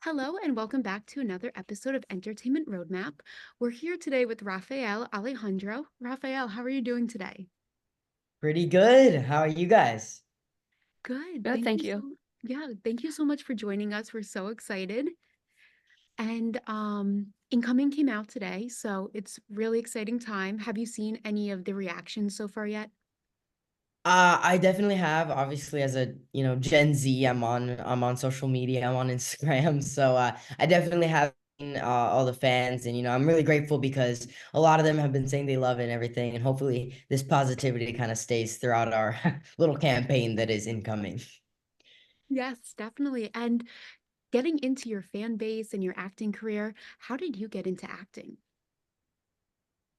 Hello and welcome back to another episode of Entertainment Roadmap. We're here today with Raphael Alejandro. Raphael, how are you doing today? Pretty good. How are you guys? Good. Good, Thank thank you you. thank you so much for joining us. We're so excited. And Incoming came out today, so it's really exciting time. Have you seen any of the reactions so far yet? I definitely have. Obviously, as a Gen Z, I'm on social media. I'm on Instagram, so I definitely have seen all the fans, and I'm really grateful because a lot of them have been saying they love it and everything, and hopefully this positivity kind of stays throughout our little campaign that is incoming. Yes, definitely. And getting into your fan base and your acting career, how did you get into acting?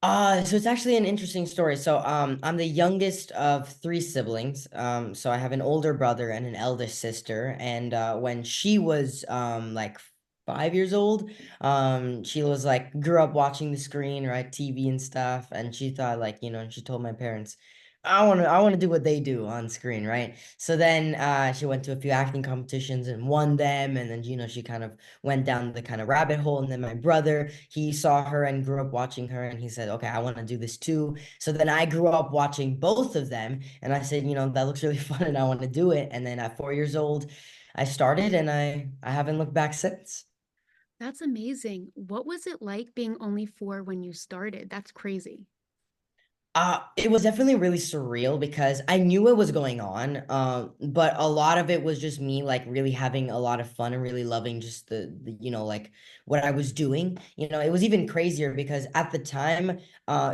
So it's actually an interesting story. So I'm the youngest of three siblings. So I have an older brother and an eldest sister. And when she was like 5 years old, she was like grew up watching the screen, right, TV and stuff, and she thought like, and she told my parents, I want to do what they do on screen, right? So then she went to a few acting competitions and won them, and then she kind of went down the kind of rabbit hole. And then my brother, he saw her and grew up watching her, and he said, okay, I want to do this too. So then I grew up watching both of them, and I said, that looks really fun and I want to do it. And then at 4 years old, I started, and I haven't looked back since. That's amazing. What was it like being only four when you started? That's crazy. It was definitely really surreal because I knew what was going on. But a lot of it was just me like really having a lot of fun and really loving just the like what I was doing. It was even crazier because at the time,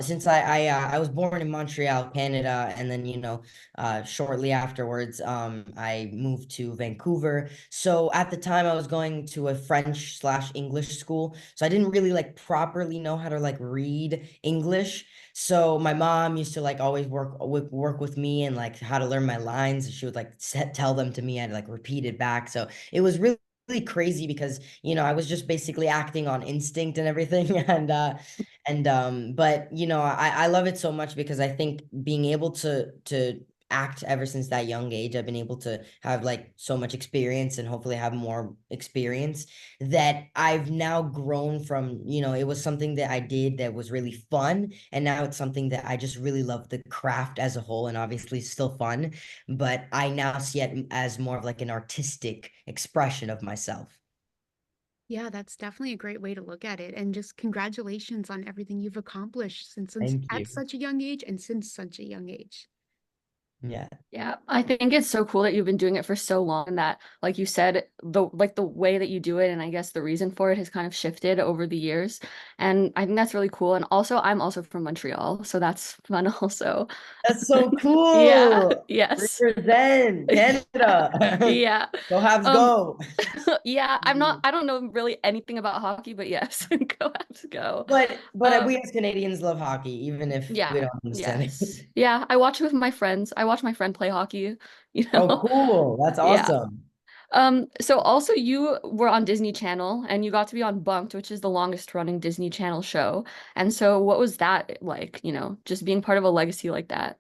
since I was born in Montreal, Canada, and then shortly afterwards, I moved to Vancouver. So at the time, I was going to a French/English school, so I didn't really like properly know how to like read English. So my mom used to like always work with me and like how to learn my lines. She would like tell them to me. I'd like repeat it back. So it was really crazy because I was just basically acting on instinct and everything. But I love it so much because I think being able to act ever since that young age, I've been able to have like so much experience and hopefully have more experience that I've now grown from. It was something that I did that was really fun, and now it's something that I just really love the craft as a whole, and obviously still fun, but I now see it as more of like an artistic expression of myself. Yeah, that's definitely a great way to look at it. And just congratulations on everything you've accomplished since Thank at you. such a young age and since such a young age. Yeah. Yeah, I think it's so cool that you've been doing it for so long and that, like you said, the way that you do it and I guess the reason for it has kind of shifted over the years. And I think that's really cool. And also, I'm also from Montreal, so that's fun also. That's so Yeah, cool. yes. Represent Canada. Yeah. Go Habs Um, go. yeah, I don't know really anything about hockey, but yes, go Habs go. But Um, we as Canadians love hockey, even if we yeah, don't understand it. yes. Yeah, I watch it with my friends. I watch my friend play hockey, you Oh, know. cool. That's Yeah. awesome. So also you were on Disney Channel and you got to be on Bunk'd, which is the longest running Disney Channel show. And so what was that like, just being part of a legacy like that?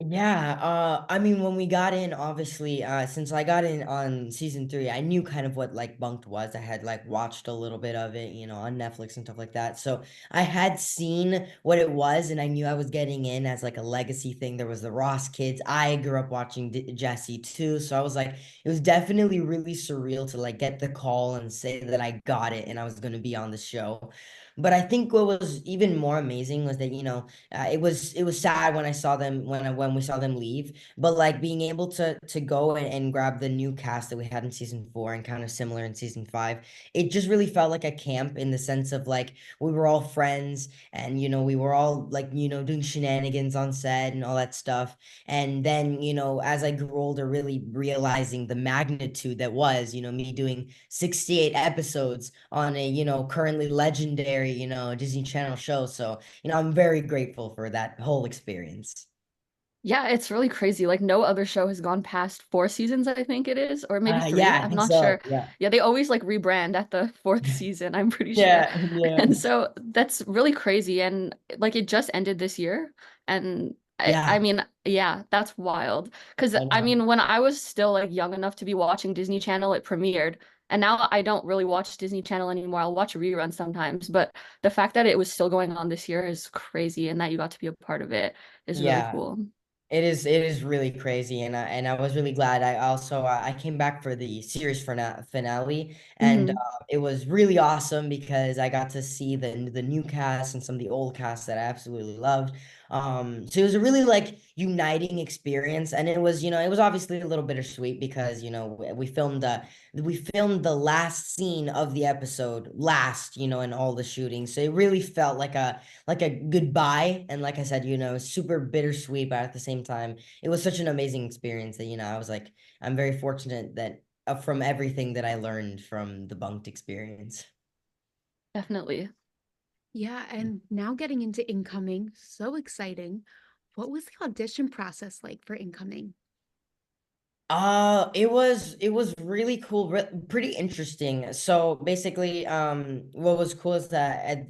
Yeah, I mean, when we got in, obviously, since I got in on season three, I knew kind of what like Bunked was. I had like watched a little bit of it, on Netflix and stuff like that. So I had seen what it was, and I knew I was getting in as like a legacy thing. There was the Ross kids. I grew up watching Jesse too, so I was like, it was definitely really surreal to like get the call and say that I got it and I was going to be on the show. But I think what was even more amazing was that it was sad when I saw them when we saw them leave, but like being able to go and grab the new cast that we had in season four and kind of similar in season five, it just really felt like a camp in the sense of like we were all friends, and we were all like doing shenanigans on set and all that stuff. And then as I grew older, really realizing the magnitude that was me doing 68 episodes on a currently legendary Disney Channel show. So I'm very grateful for that whole experience. Yeah, it's really crazy. Like no other show has gone past 4 seasons, I think it is, or maybe Yeah, three. I I'm think not so. sure. Yeah. Yeah, they always like rebrand at the fourth season, I'm pretty sure. Yeah, yeah. And so that's really crazy. And like it just ended this year. And I Yeah, mean, yeah, that's wild. Because I I know. mean, when I was still like young enough to be watching Disney Channel, it premiered. And now I don't really watch Disney Channel anymore. I'll watch reruns sometimes, but the fact that it was still going on this year is crazy, and that you got to be a part of it is really Yeah. cool. It is really crazy, and I was really glad. I also I came back for the series finale, and Hmm. it was really awesome because I got to see the new cast and some of the old cast that I absolutely loved. So it was a really like uniting experience, and it was obviously a little bittersweet because we filmed the last scene of the episode last, in all the shooting, so it really felt like a goodbye. And like I said, super bittersweet, but at the same time, it was such an amazing experience that, I was like, I'm very fortunate that from everything that I learned from the Bunk'd experience. Definitely. Yeah, and now getting into incoming, so exciting. What was the audition process like for incoming? It was really cool, pretty interesting. So basically, what was cool is that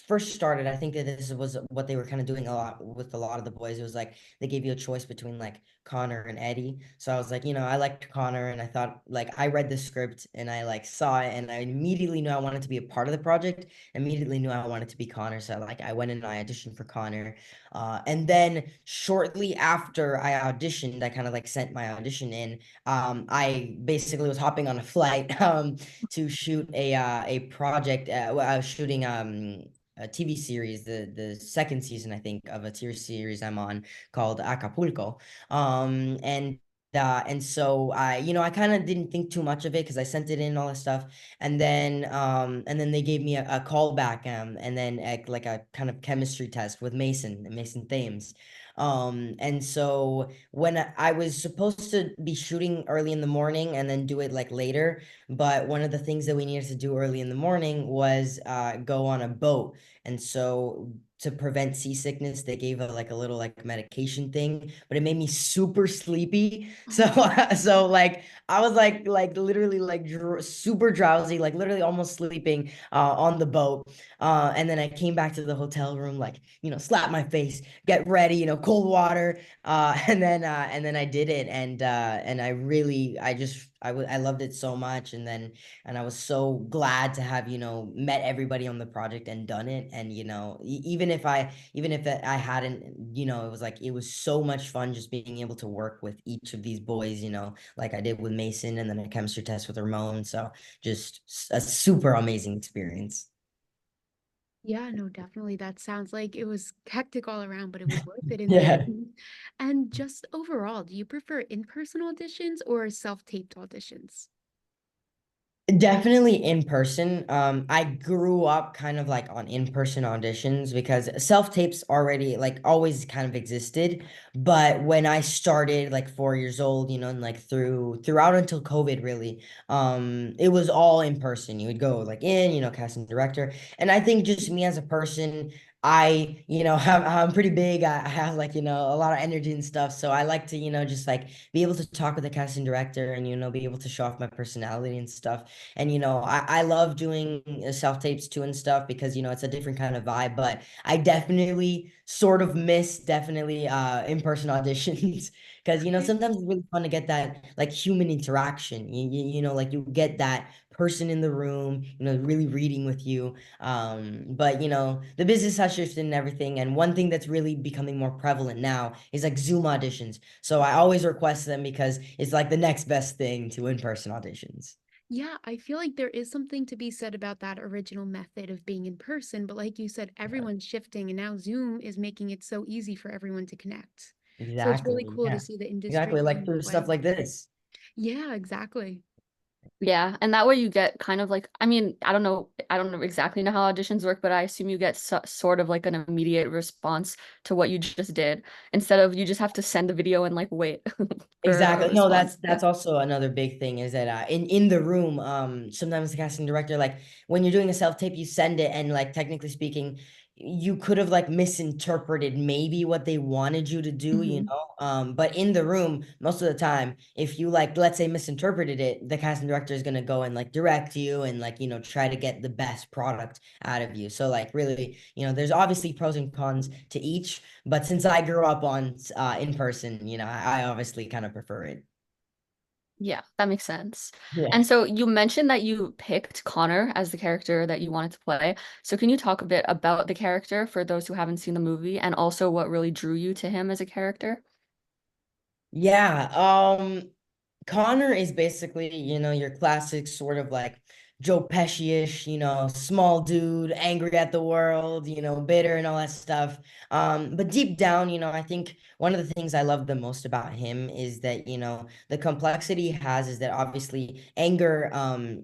first started. I think that this was what they were kind of doing a lot with a lot of the boys. It was like they gave you a choice between like Connor and Eddie. So I was like, I liked Connor, and I thought like I read the script and I like saw it, and I immediately knew I wanted to be a part of the project. Immediately knew I wanted to be Connor. So like I went and I auditioned for Connor. And then shortly after I auditioned, I kind of like sent my audition in. I basically was hopping on a flight to shoot a project. Well, I was shooting a TV series, the second season, I think, of a TV series I'm on called Acapulco. And so I kind of didn't think too much of it because I sent it in and all that stuff. And then they gave me a call back, and then like a kind of chemistry test with Mason Thames. And so when I was supposed to be shooting early in the morning and then do it like later, but one of the things that we needed to do early in the morning was go on a boat. And so to prevent seasickness, they gave like a little like medication thing, but it made me super sleepy. So Oh, so like I was like literally like super drowsy, like literally almost sleeping on the boat. And then I came back to the hotel room, like, slap my face, get ready, cold water. And then I did it, and I loved it so much. And I was so glad to have, met everybody on the project and done it. And, even if I hadn't, it was so much fun just being able to work with each of these boys, like I did with Mason, and then a chemistry test with Ramon. So just a super amazing experience. yeah, no, definitely. That sounds like it was hectic all around, but it was worth it in the Yeah. end. And just overall, do you prefer in-person auditions or self-taped auditions? Definitely in person. I grew up kind of like on in-person auditions because self-tapes already like always kind of existed. But when I started like 4 years old, and like throughout until COVID really, it was all in person. You would go like casting director. And I think just me as a person, I'm pretty big. I have like, a lot of energy and stuff. So I like to, just like be able to talk with the casting director and, be able to show off my personality and stuff. And I love doing self tapes too and stuff because it's a different kind of vibe. But I definitely sort of miss definitely in-person auditions because sometimes it's really fun to get that like human interaction. Like you get that person in the room, really reading with you. But the business has shifted and everything. And one thing that's really becoming more prevalent now is like Zoom auditions. So I always request them because it's like the next best thing to in-person auditions. Yeah, I feel like there is something to be said about that original method of being in person, but like you said, Yeah, everyone's shifting and now Zoom is making it so easy for everyone to connect. So it's really exactly. cool to Yeah, see the industry exactly. Like going through that way. stuff like this. Yeah, exactly. Yeah, and that way you get kind of like, I mean, I don't know exactly know how auditions work, but I assume you get sort of like an immediate response to what you just did instead of you just have to send the video and like wait for a Exactly. No, response. that's also another big thing is that in the room, sometimes the casting director, like when you're doing a self tape, you send it, and like technically speaking, you could have like misinterpreted maybe what they wanted you to do, Mhm. but in the room, most of the time, if you like, let's say, misinterpreted it, the casting director is gonna go and like direct you and like try to get the best product out of you. So like really, there's obviously pros and cons to each. But since I grew up on in person, I obviously kind of prefer it. Yeah, that makes sense. Yeah. And so you mentioned that you picked Connor as the character that you wanted to play. So can you talk a bit about the character for those who haven't seen the movie and also what really drew you to him as a character? Yeah, Connor is basically, your classic sort of like Joe Pesci-ish, small dude, angry at the world, bitter and all that stuff. But deep down, I think one of the things I love the most about him is that, the complexity he has is that obviously anger,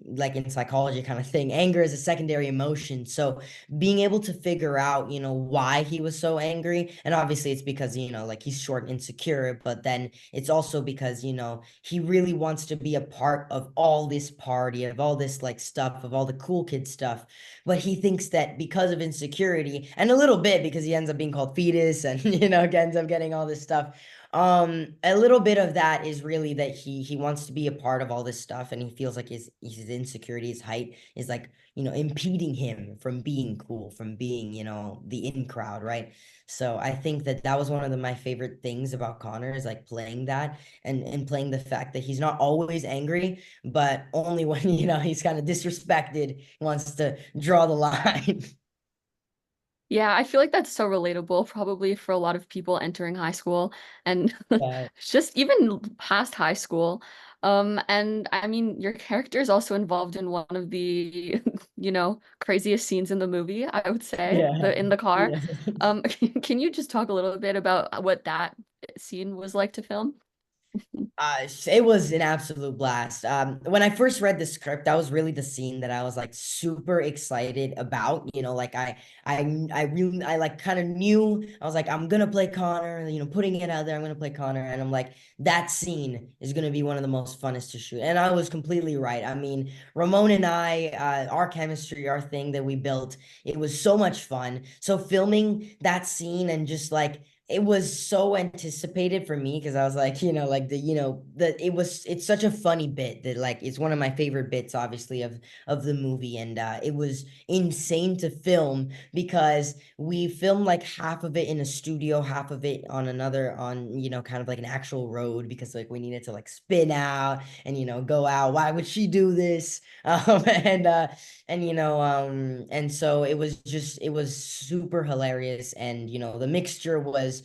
like in psychology kind of thing, anger is a secondary emotion. So being able to figure out, why he was so angry, and obviously it's because, like he's short and insecure, but then it's also because, he really wants to be a part of all this party, of all this like stuff, of all the cool kid stuff. But he thinks that because of insecurity, and a little bit because he ends up being called fetus and, ends up getting all this stuff. A little bit of that is really that he wants to be a part of all this stuff, and he feels like his insecurity, his height is like, impeding him from being cool, from being, the in crowd, right? So I think that that was one of my favorite things about Connor is like playing that and playing the fact that he's not always angry, but only when, he's kind of disrespected, wants to draw the line. Yeah, I feel like that's so relatable, probably for a lot of people entering high school and Yeah. just even past high school. And I mean, your character is also involved in one of the, craziest scenes in the movie, I would say, Yeah. the in the car. Yeah. Can you just talk a little bit about what that scene was like to film? It was an absolute blast. When I first read the script, that was really the scene that I was like super excited about. Like I like kind of knew I was like, I'm gonna play Connor, putting it out there, I'm gonna play Connor, and I'm like, that scene is gonna be one of the most funnest to shoot. And I was completely right. I mean, Ramon and I, our chemistry, our thing that we built, it was so much fun. So filming that scene and just like it was so anticipated for me because I was like, like it's such a funny bit that like it's one of my favorite bits, obviously, of the movie. And it was insane to film because we filmed like half of it in a studio, half of it on another on, kind of like an actual road because like we needed to like spin out and go out. Why would she do this? And so it was super hilarious. And the mixture was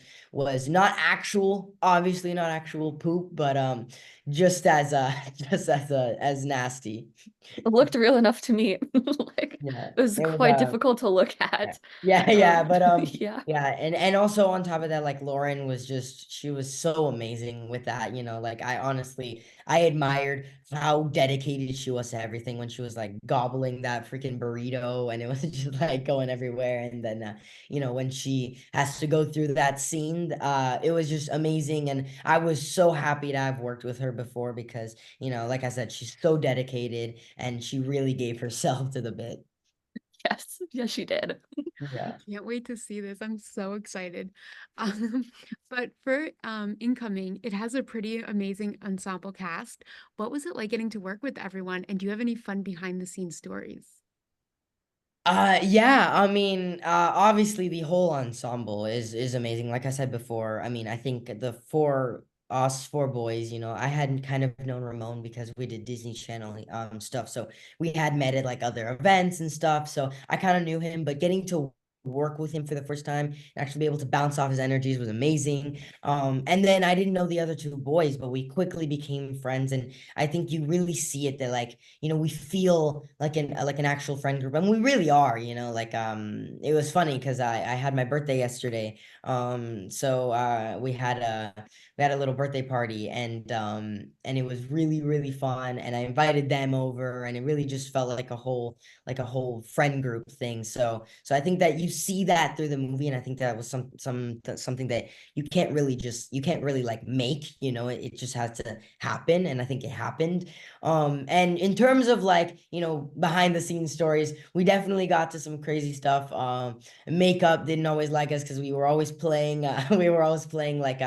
not actual, obviously not actual poop, but just as as nasty. It looked real enough to me. Like Yeah, it was it was quite difficult to look yeah, at. yeah, yeah, but Yeah. yeah, and also on top of that, like Lauren was just she was so amazing with that, like I honestly I admired how dedicated she was to everything when she was like gobbling that freaking burrito and it was just like going everywhere. And then when she has to go through that scene, it was just amazing. And I was so happy to have worked with her before because, like I said, she's so dedicated and she really gave herself to the bit. Yes. Yes, she did. Yeah. Can't wait to see this. I'm so excited. Um, but for Incoming, it has a pretty amazing ensemble cast. What was it like getting to work with everyone? And do you have any fun behind the scenes stories? Yeah, I mean, obviously the whole ensemble is amazing. Like I said before, I mean, I think the four boys, I hadn't kind of known Ramon because we did Disney Channel stuff. So we had met at like other events and stuff. So I kind of knew him, but getting to work with him for the first time and actually be able to bounce off his energies was amazing. And then I didn't know the other two boys, but we quickly became friends. And I think you really see it that like we feel like an actual friend group, and we really are. Like it was funny because I had my birthday yesterday. So we had a little birthday party, and it was really really fun. And I invited them over, and it really just felt like a whole friend group thing. So I think that you see that through the movie, and I think that was something that you can't really like make. It just has to happen, and I think it happened. And in terms of like, behind the scenes stories, we definitely got to some crazy stuff. Makeup didn't always like us because we were always playing, we were always playing like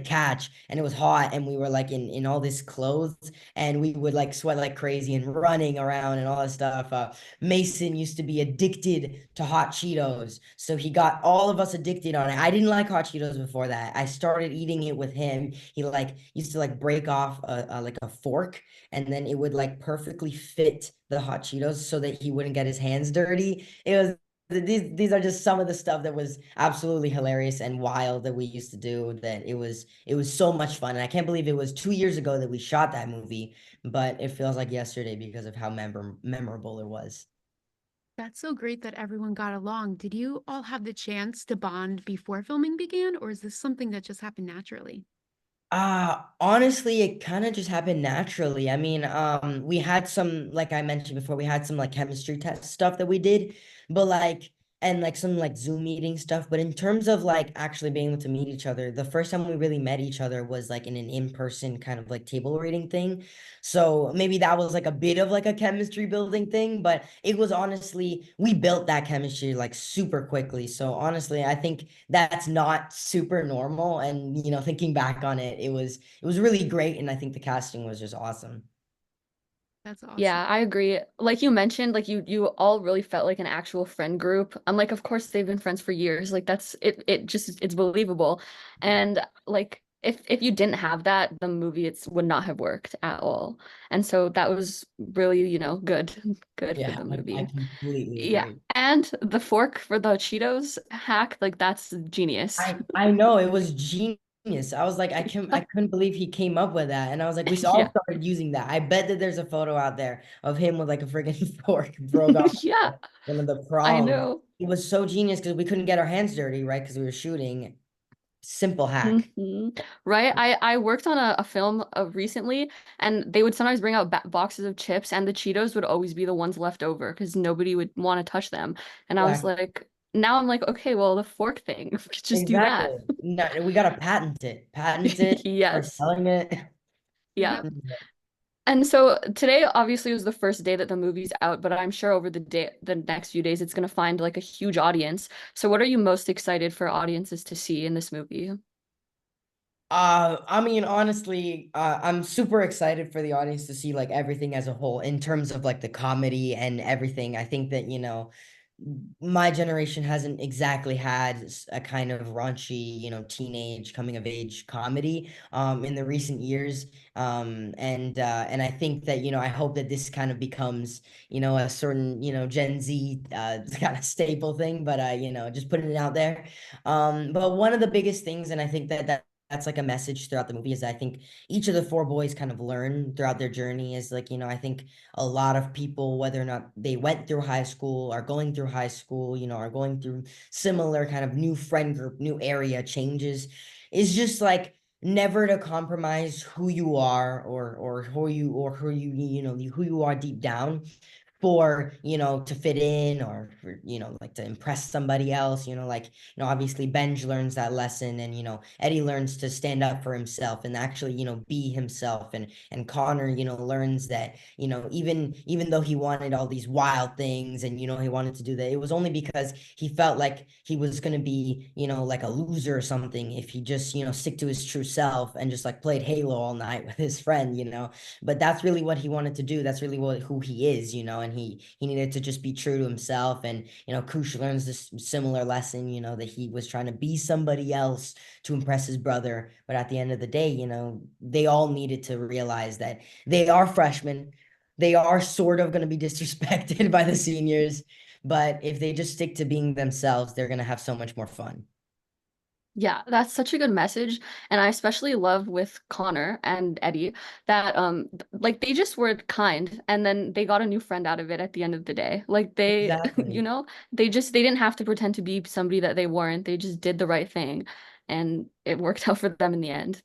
catch, and it was hot, and we were like in all this clothes, and we would like sweat like crazy and running around and all that stuff. Mason used to be addicted to hot Cheetos. Cheetos. So he got all of us addicted on it. I didn't like hot Cheetos before that. I started eating it with him. He like used to like break off like a fork, and then it would like perfectly fit the hot Cheetos so that he wouldn't get his hands dirty. It was these are just some of the stuff that was absolutely hilarious and wild that we used to do, that it was so much fun. And I can't believe it was 2 years ago that we shot that movie, but it feels like yesterday because of how memorable it was. That's so great that everyone got along. Did you all have the chance to bond before filming began, or is this something that just happened naturally? Honestly, it kind of just happened naturally. I mean, we had some, like I mentioned before, we had some like chemistry test stuff that we did, but like, and like some like Zoom meeting stuff. But in terms of like actually being able to meet each other, the first time we really met each other was like in an in-person kind of like table reading thing. So maybe that was like a bit of like a chemistry building thing, but it was honestly, we built that chemistry like super quickly. So honestly, I think that's not super normal. And thinking back on it, it was really great. And I think the casting was just awesome. That's awesome. Yeah, I agree. Like you mentioned, like you all really felt like an actual friend group. I'm like, of course they've been friends for years. Like that's it just it's believable. And like if you didn't have that, the movie it's would not have worked at all. And so that was really, good good for Yeah, the I movie. completely Yeah. agree. And the fork for the Cheetos hack, like that's genius. I know it was genius. I was like, I couldn't believe he came up with that. And I was like, we all Yeah. started using that. I bet that there's a photo out there of him with like a freaking fork broke off Yeah, one of the I prongs. know. It was so genius because we couldn't get our hands dirty, right? Because we were shooting. Simple hack. Right. I worked on a film recently, and they would sometimes bring out ba boxes of chips, and the Cheetos would always be the ones left over because nobody would want to touch them. And I was Exactly. like, now I'm like, okay, well, the fork thing, we could just do Exactly. that. No, we gotta patent it. Patent it or Yes. selling it. Yeah. Yep. And so today obviously was the first day that the movie's out, but I'm sure over the next few days it's going to find like a huge audience. So what are you most excited for audiences to see in this movie? I mean, honestly, I'm super excited for the audience to see like everything as a whole in terms of like the comedy and everything. I think that, my generation hasn't exactly had a kind of raunchy, teenage coming of age comedy in the recent years. And I think that, I hope that this kind of becomes, a certain, Gen Z kind of staple thing, but just putting it out there. But one of the biggest things, and I think that's like a message throughout the movie, is I think each of the four boys kind of learn throughout their journey is like, I think a lot of people, whether or not they went through high school, are going through high school, are going through similar kind of new friend group, new area changes, is just like never to compromise who you are, or who you are deep down, for to fit in, or for like to impress somebody else, like obviously Benj learns that lesson, and Eddie learns to stand up for himself and actually be himself, and Connor learns that even though he wanted all these wild things, and he wanted to do that, it was only because he felt like he was going to be like a loser or something if he just stick to his true self and just like played Halo all night with his friend, but that's really what he wanted to do. That's really who he is, and he needed to just be true to himself. And Kush learns this similar lesson, that he was trying to be somebody else to impress his brother, but at the end of the day, they all needed to realize that they are freshmen. They are sort of going to be disrespected by the seniors, but if they just stick to being themselves, they're going to have so much more fun. Yeah, that's such a good message. And I especially love with Connor and Eddie that like they just were kind and then they got a new friend out of it at the end of the day. Like they, Exactly. they didn't have to pretend to be somebody that they weren't. They just did the right thing and it worked out for them in the end.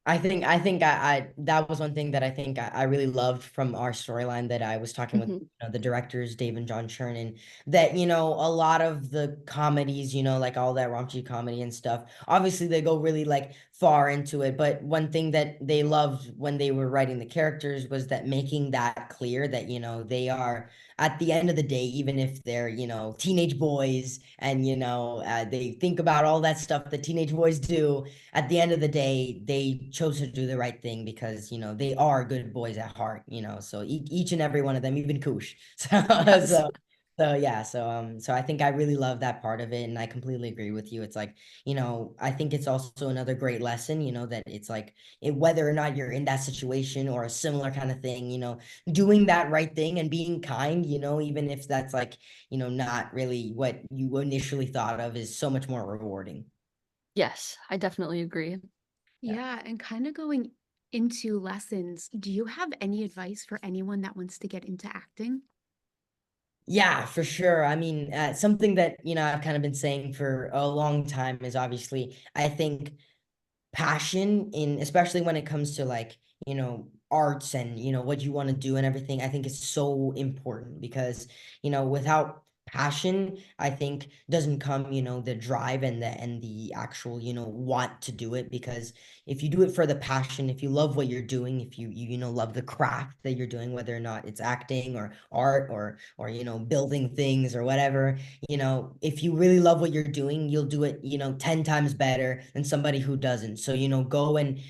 I think that was one thing that I think I really loved from our storyline, that I was talking with Hmm. the directors Dave and John Chernin, that a lot of the comedies, like all that raunchy comedy and stuff, obviously they go really like far into it, but one thing that they loved when they were writing the characters was that making that clear that they are, at the end of the day, even if they're teenage boys, and they think about all that stuff that teenage boys do, at the end of the day, they chose to do the right thing because, they are good boys at heart, so each and every one of them, even Kush. So, Yes. so, So yeah, so I think I really love that part of it, and I completely agree with you. It's like, I think it's also another great lesson, that it's like whether or not you're in that situation or a similar kind of thing, doing that right thing and being kind, even if that's like, not really what you initially thought of, is so much more rewarding. Yes, I definitely agree. Yeah. Yeah, and kind of going into lessons, do you have any advice for anyone that wants to get into acting? Yeah, for sure. I mean, something that, I've kind of been saying for a long time is obviously, I think passion in, especially when it comes to like, arts and, what you want to do and everything, I think it's so important because, without passion, I think doesn't come, the drive and the actual, want to do it. Because if you do it for the passion, if you love what you're doing, if you love the craft that you're doing, whether or not it's acting or art or building things or whatever, if you really love what you're doing, you'll do it, 10 times better than somebody who doesn't. So, go and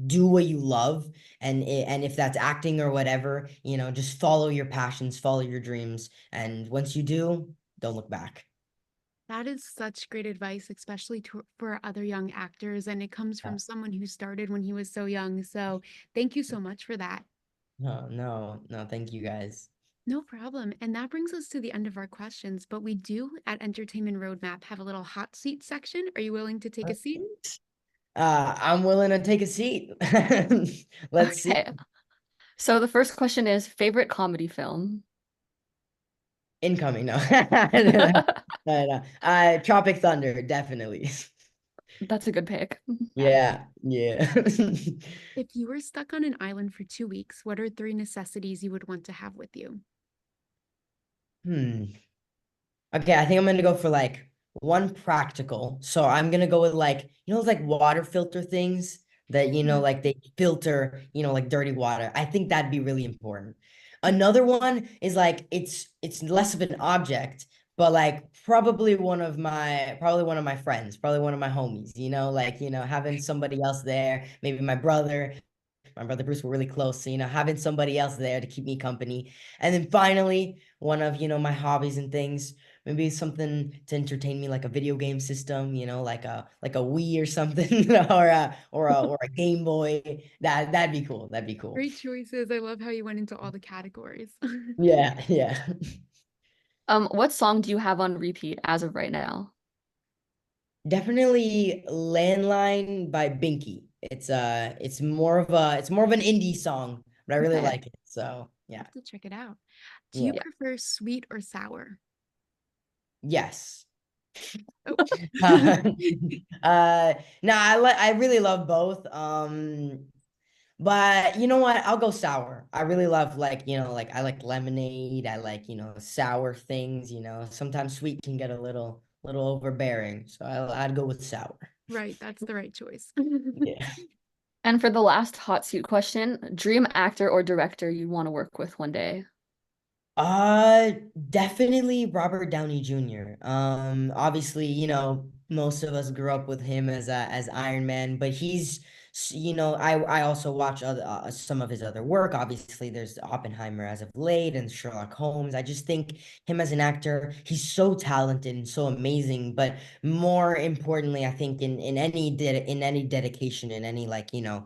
do what you love. And if that's acting or whatever, just follow your passions, follow your dreams. And once you do, don't look back. That is such great advice, especially for other young actors. And it comes Yeah. from someone who started when he was so young. So thank you so much for that. No, no, no, thank you guys. No problem. And that brings us to the end of our questions. But we do at Entertainment Roadmap have a little hot seat section. Are you willing to take a seat? I'm willing to take a seat. Let's see. Okay. So the first question is favorite comedy film. Incoming, no. No, no. Tropic Thunder, definitely. That's a good pick. Yeah, yeah. If you were stuck on an island for 2 weeks, what are three necessities you would want to have with you? Hmm. Okay, I think I'm gonna go for like one practical. So I'm gonna go with like, those like water filter things that, Mhm. like they filter, like dirty water. I think that'd be really important. Another one is like it's less of an object, but like probably one of my friends, probably one of my homies, like, having somebody else there, maybe my brother Bruce were really close. So, having somebody else there to keep me company. And then finally, one of, my hobbies and things, maybe something to entertain me, like a video game system, like a Wii or something, or a Game Boy. That'd be cool. That'd be cool. Great choices. I love how you went into all the categories. Yeah, yeah. What song do you have on repeat as of right now? Definitely Landline by Binky. It's more of an indie song, but I really Okay. like it. So I'll yeah. have to check it out. Do you Yeah. Yeah. prefer sweet or sour? Yes. Oh, Uh, no, I really love both. But you know what? I'll go sour. I really love, like, like I like lemonade. I like, sour things, Sometimes sweet can get a little overbearing. So I'd go with sour. right. That's the right choice. Yeah. And for the last hot seat question, dream actor or director you want to work with one day? Uh, Definitely Robert Downey Jr. Obviously, most of us grew up with him as Iron Man, but I also watch some of his other work. Obviously, there's Oppenheimer as of late and Sherlock Holmes. I just think him as an actor, he's so talented and so amazing. But more importantly, I think in any dedication, in any, like, in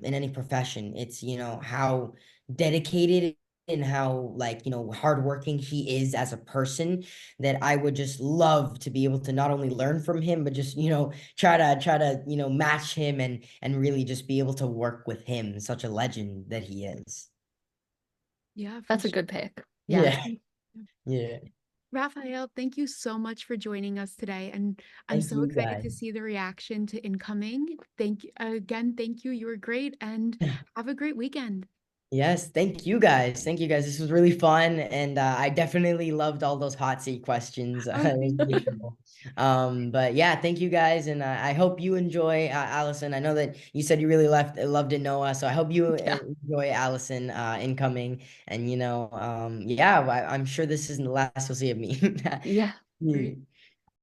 any profession, it's, how dedicated and how, like, hardworking he is as a person, that I would just love to be able to not only learn from him, but just, try to match him and really just be able to work with him. Such a legend that he is. Yeah, for That's a sure. good pick. Yeah. Yeah, yeah. Raphael, thank you so much for joining us today. And I'm Thank so you excited guys. to see the reaction to Incoming. Thank you again. Thank you. You were great and have a great weekend. Yes, thank you guys. Thank you guys. This was really fun, and I definitely loved all those hot seat questions. Oh, It was thank really you. cool. But yeah, thank you guys, and I hope you enjoy Allison. I know that you said you really loved it, Noah. So I hope you Yeah. enjoy Allison incoming, and yeah, I'm sure this isn't the last you'll see of me. Yeah. Yeah. Great.